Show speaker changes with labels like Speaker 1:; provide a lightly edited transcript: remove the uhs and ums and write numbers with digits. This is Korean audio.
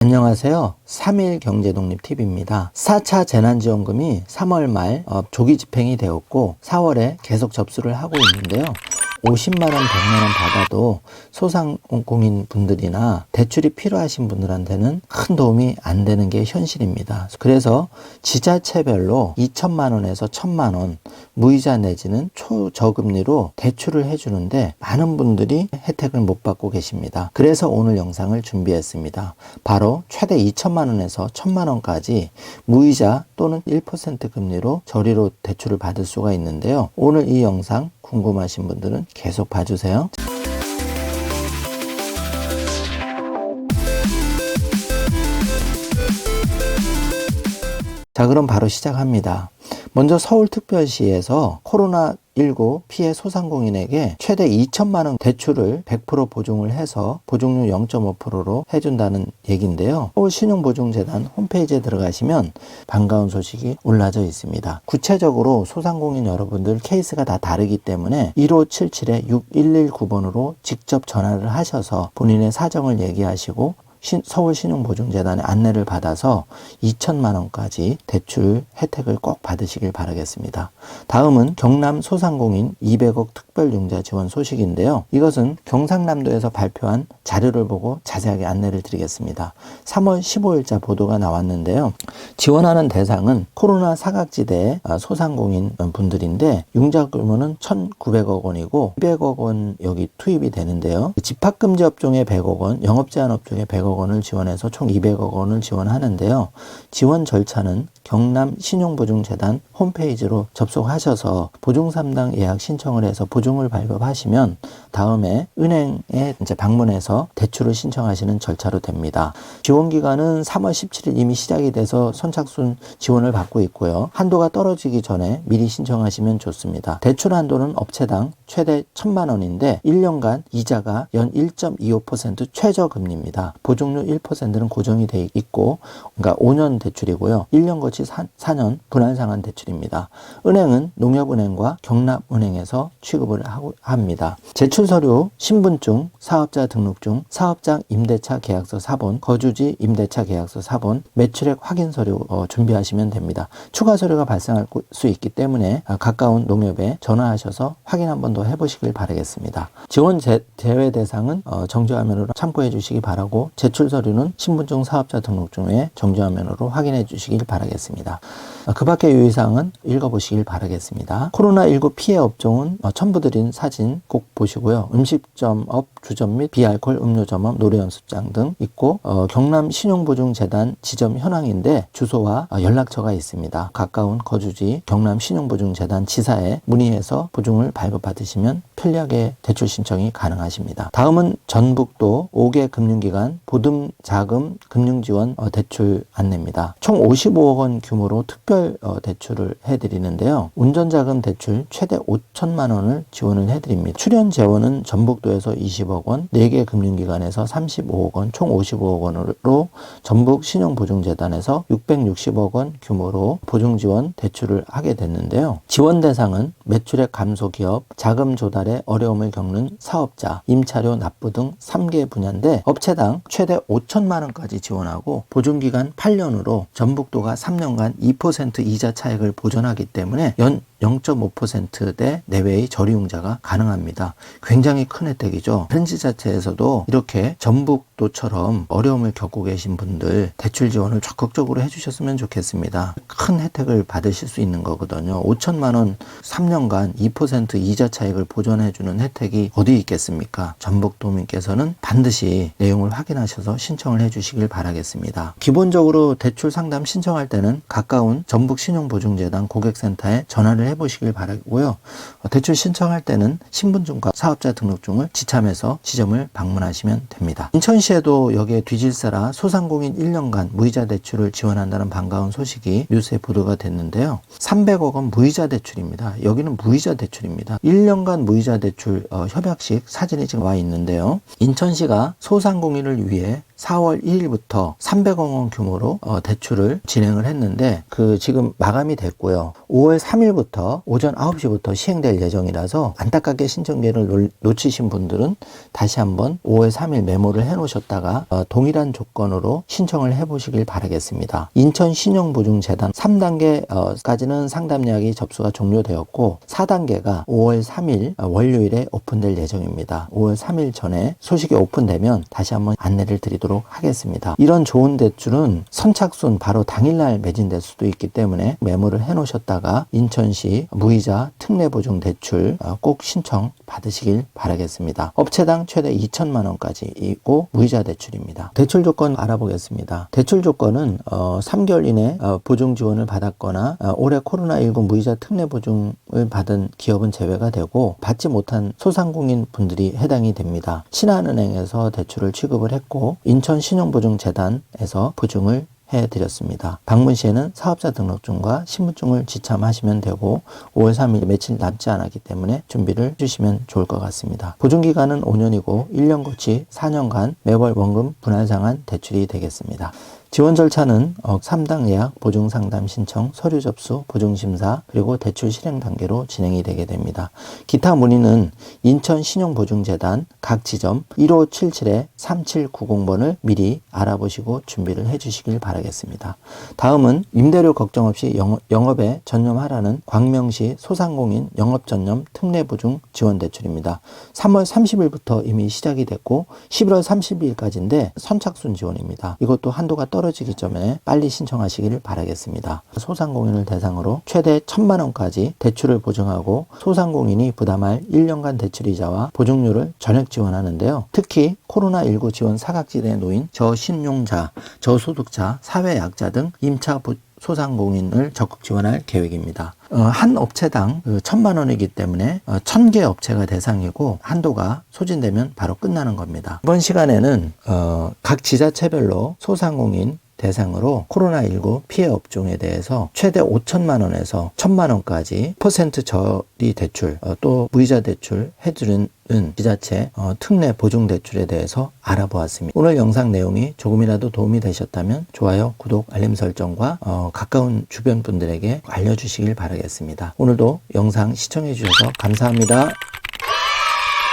Speaker 1: 안녕하세요. 3일 경제독립TV입니다. 4차 재난지원금이 3월 말 조기 집행이 되었고 4월에 계속 접수를 하고 있는데요. 50만원, 100만원 받아도 소상공인 분들이나 대출이 필요하신 분들한테는 큰 도움이 안 되는 게 현실입니다. 그래서 지자체별로 2천만원에서 1,000만원 무이자 내지는 초저금리로 대출을 해주는데 많은 분들이 혜택을 못 받고 계십니다. 그래서 오늘 영상을 준비했습니다. 바로 최대 2천만원에서 1,000만원까지 무이자 또는 1% 금리로 저리로 대출을 받을 수가 있는데요. 오늘 이 영상 궁금하신 분들은 계속 봐주세요. 자, 그럼 바로 시작합니다. 먼저 서울특별시에서 코로나19 피해 소상공인에게 최대 2천만원 대출을 100% 보증을 해서 보증률 0.5%로 해준다는 얘기인데요. 서울신용보증재단 홈페이지에 들어가시면 반가운 소식이 올라져 있습니다. 구체적으로 소상공인 여러분들 케이스가 다 다르기 때문에 1577-6119번으로 직접 전화를 하셔서 본인의 사정을 얘기하시고 서울신용보증재단의 안내를 받아서 2천만원까지 대출 혜택을 꼭 받으시길 바라겠습니다. 다음은 경남 소상공인 200억 특별융자 지원 소식인데요. 이것은 경상남도에서 발표한 자료를 보고 자세하게 안내를 드리겠습니다. 3월 15일자 보도가 나왔는데요. 지원하는 대상은 코로나 사각지대 소상공인 분들인데 융자 규모는 1,900억 원이고 200억 원 여기 투입이 되는데요. 집합금지 업종에 100억 원, 영업제한 업종에 100억 원을 지원해서 총 200억 원을 지원하는데요. 지원 절차는 경남 신용보증재단 홈페이지로 접속하셔서 보증3당 예약 신청을 해서 보증을 발급하시면 다음에 은행에 이제 방문해서 대출을 신청하시는 절차로 됩니다. 지원 기간은 3월 17일 이미 시작이 돼서 선착순 지원을 받고 있고요. 한도가 떨어지기 전에 미리 신청하시면 좋습니다. 대출 한도는 업체당 최대 1,000만원인데 1년간 이자가 연 1.25% 최저금리입니다. 보증률 1%는 고정이 되어 있고 그러니까 5년 대출이고요. 1년 거치 4년 분할상환 대출입니다. 은행은 농협은행과 경남은행에서 취급을 합니다. 제출 서류, 신분증, 사업자 등록증, 사업장 임대차 계약서 사본, 거주지 임대차 계약서 사본, 매출액 확인 서류 준비하시면 됩니다. 추가 서류가 발생할 수 있기 때문에 가까운 농협에 전화하셔서 확인 한 번 더 해보시길 바라겠습니다. 지원 제외 대상은 정지화면으로 참고해 주시기 바라고 제출 서류는 신분증, 사업자 등록증에 정지화면으로 확인해 주시길 바라겠습니다. 그 밖의 유의사항은 읽어보시길 바라겠습니다. 코로나19 피해 업종은 첨부드린 사진 꼭 보시고요. 음식점업, 주점 및 비알콜 음료점업, 노래연습장 등 있고 경남 신용보증재단 지점 현황인데 주소와 연락처가 있습니다. 가까운 거주지 경남 신용보증재단 지사에 문의해서 보증을 발급받으시면 편리하게 대출 신청이 가능하십니다. 다음은 전북도 5개 금융기관 보듬자금 금융지원 대출 안내입니다. 총 55억 원 규모로 특별 대출을 해드리는데요. 운전자금 대출 최대 5천만 원을 지원을 해드립니다. 출연 재원은 전북도에서 20억 원, 4개 금융기관에서 35억 원, 총 55억 원으로 전북 신용보증재단에서 660억 원 규모로 보증지원 대출을 하게 됐는데요. 지원 대상은 매출액 감소 기업, 자금 조달에 어려움을 겪는 사업자, 임차료 납부 등 3개 분야인데 업체당 최대 5천만 원까지 지원하고 보증기간 8년으로 전북도가 3년간 2% 이자 차익을 보전하기 때문에 연 0.5%대 내외의 저리융자가 가능합니다. 굉장히 큰 혜택이죠. 현지자체에서도 이렇게 전북도처럼 어려움을 겪고 계신 분들 대출 지원을 적극적으로 해주셨으면 좋겠습니다. 큰 혜택을 받으실 수 있는 거거든요. 5천만 원 3년간 2% 이자 차익을 보전해주는 혜택이 어디 있겠습니까? 전북도민께서는 반드시 내용을 확인하셔서 신청을 해주시길 바라겠습니다. 기본적으로 대출 상담 신청할 때는 가까운 전북신용보증재단 고객센터에 전화를 해보시길 바라고요. 대출 신청할 때는 신분증과 사업자 등록증을 지참해서 지점을 방문하시면 됩니다. 인천시에도 여기에 뒤질세라 소상공인 1년간 무이자 대출을 지원한다는 반가운 소식이 뉴스에 보도가 됐는데요. 300억 원 무이자 대출입니다. 여기는 무이자 대출입니다. 1년간 무이자 대출 협약식 사진이 지금 와 있는데요. 인천시가 소상공인을 위해 4월 2일부터 300억 원 규모로 대출을 진행을 했는데 지금 마감이 됐고요. 5월 3일부터 오전 9시부터 시행될 예정이라서 안타깝게 신청기를 놓치신 분들은 다시 한번 5월 3일 메모를 해 놓으셨다가 동일한 조건으로 신청을 해 보시길 바라겠습니다. 인천신용보증재단 3단계까지는 상담 예약이 접수가 종료되었고 4단계가 5월 3일 월요일에 오픈될 예정입니다. 5월 3일 전에 소식이 오픈되면 다시 한번 안내를 드리도록 하겠습니다. 이런 좋은 대출은 선착순 바로 당일날 매진될 수도 있기 때문에 메모를 해 놓으셨다가 인천시 무이자 특례보증 대출 꼭 신청 받으시길 바라겠습니다. 업체당 최대 2천만 원까지 있고 무이자 대출입니다. 대출 조건 알아보겠습니다. 대출 조건은 3개월 이내 보증 지원을 받았거나 올해 코로나19 무이자 특례보증을 받은 기업은 제외가 되고 받지 못한 소상공인 분들이 해당이 됩니다. 신한은행에서 대출을 취급을 했고 인천신용보증재단에서 보증을 해드렸습니다. 방문 시에는 사업자 등록증과 신분증을 지참하시면 되고 5월 3일 며칠 남지 않았기 때문에 준비를 해주시면 좋을 것 같습니다. 보증기간은 5년이고 1년 고치 4년간 매월 원금 분할상환 대출이 되겠습니다. 지원 절차는 3당 예약, 보증상담 신청, 서류 접수, 보증심사, 그리고 대출 실행 단계로 진행이 되게 됩니다. 기타 문의는 인천신용보증재단 각 지점 1577-3790번을 미리 알아보시고 준비를 해주시길 바라겠습니다. 다음은 임대료 걱정 없이 영업에 전념하라는 광명시 소상공인 영업전념 특례보증 지원대출입니다. 3월 30일부터 이미 시작이 됐고 11월 30일까지인데 선착순 지원입니다. 이것도 한도가 떨어지기 전에 빨리 신청하시기를 바라겠습니다. 소상공인을 대상으로 최대 1,000만 원까지 대출을 보증하고 소상공인이 부담할 1년간 대출이자와 보증료를 전액 지원하는데요. 특히 코로나19 지원 사각지대에 놓인 저신용자, 저소득자, 사회약자 등 임차 소상공인을 적극 지원할 계획입니다. 한 업체당 1,000만 원이기 때문에 1,000개 업체가 대상이고 한도가 소진되면 바로 끝나는 겁니다. 이번 시간에는 각 지자체별로 소상공인 대상으로 코로나19 피해 업종에 대해서 최대 5천만 원에서 1,000만 원까지 퍼센트 저리 대출 또 무이자 대출 해주는 지자체 특례 보증 대출에 대해서 알아보았습니다. 오늘 영상 내용이 조금이라도 도움이 되셨다면 좋아요, 구독, 알림 설정과 가까운 주변 분들에게 알려주시길 바라겠습니다. 오늘도 영상 시청해 주셔서 감사합니다.